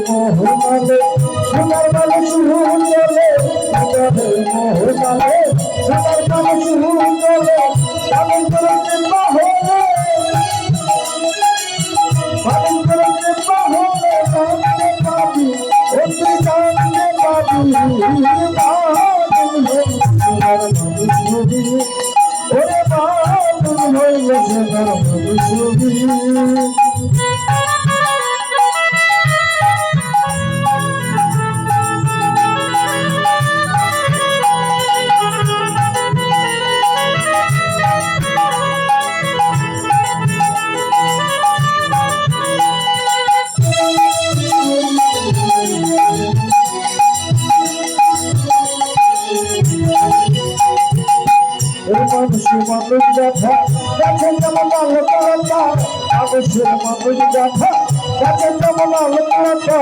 মোহমালে সোনার বালে শুরু চলে মোহমালে সোনার বালে শুরু চলে পালন করতে পাহলে জানতে পাবি অতি জানতে পাবি ওরে বাদুন হইল সোনার ছবি মানুষের মানুষ দেখা দেখেন যেমন আলো করাটা মানুষের মানুষ দেখা দেখেন যেমন আলো করাটা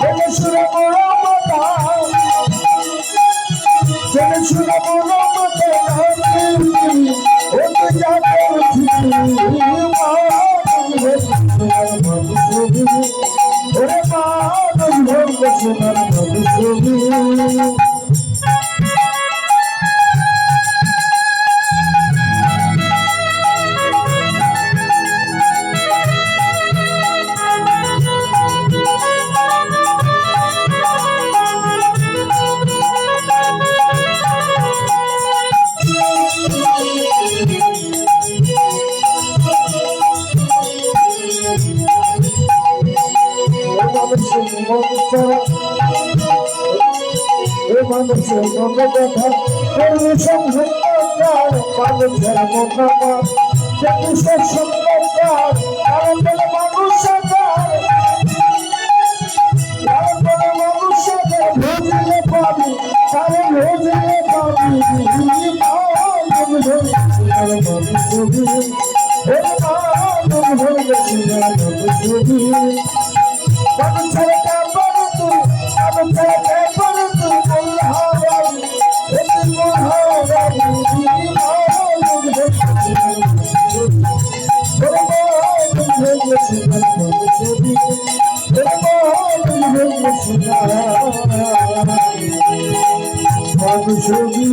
জেনে শুনে বড় মাতা জেনে শুনে বড় মাতা ওকে যা করছি ওরে মানুষ ভরবে সোনার মানুষ মানুষের মনে দেখা সংহতার মানুষের মনে মানুষের সংহতার কারণ বলে মানুষের ভোজলে পাবি কারণ ভোজলে পাবি ছবি